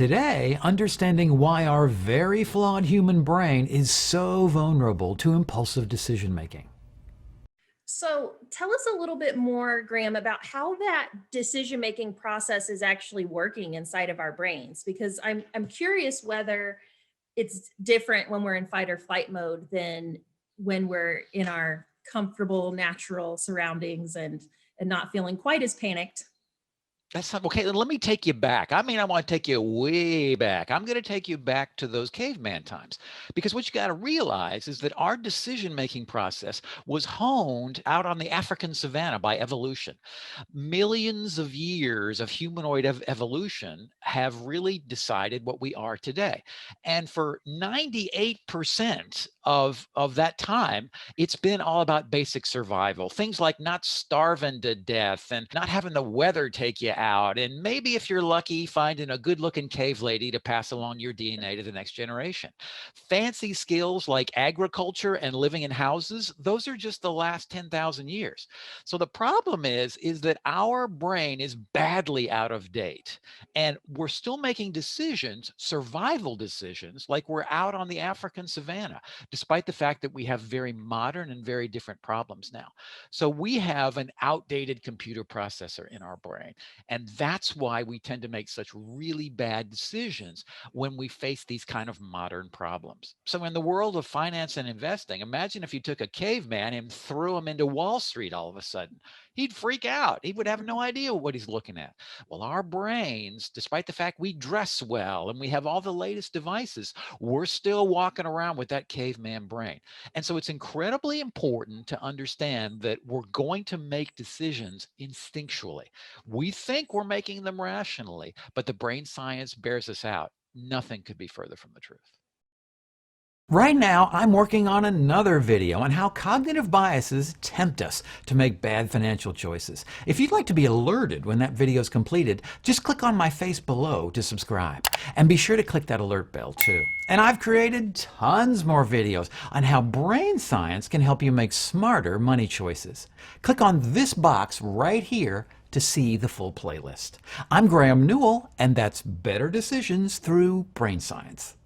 Today, understanding why our very flawed human brain is so vulnerable to impulsive decision making. So tell us a little bit more, Graham, about how that decision-making process is actually working inside of our brains, because I'm curious whether it's different when we're in fight or flight mode than when we're in our comfortable, natural surroundings and not feeling quite as panicked. That's not okay. Then let me take you back. I want to take you way back. I'm going to take you back to those caveman times because what you got to realize is that our decision making process was honed out on the African savannah by evolution. Millions of years of humanoid evolution have really decided what we are today. And for 98% of that time, it's been all about basic survival. Things like not starving to death and not having the weather take you out. And maybe if you're lucky, finding a good looking cave lady to pass along your DNA to the next generation. Fancy skills like agriculture and living in houses, those are just the last 10,000 years. So the problem is that our brain is badly out of date and we're still making decisions, survival decisions, like we're out on the African savannah, despite the fact that we have very modern and very different problems now. So we have an outdated computer processor in our brain. And that's why we tend to make such really bad decisions when we face these kind of modern problems. So in the world of finance and investing, imagine if you took a caveman and threw him into Wall Street all of a sudden. He'd freak out. He would have no idea what he's looking at. Well, our brains, despite the fact we dress well and we have all the latest devices, we're still walking around with that caveman brain. And so it's incredibly important to understand that we're going to make decisions instinctually. We think we're making them rationally, but the brain science bears us out. Nothing could be further from the truth. Right now, I'm working on another video on how cognitive biases tempt us to make bad financial choices. If you'd like to be alerted when that video is completed, just click on my face below to subscribe. And be sure to click that alert bell too. And I've created tons more videos on how brain science can help you make smarter money choices. Click on this box right here to see the full playlist. I'm Graeme Newell, and that's Better Decisions Through Brain Science.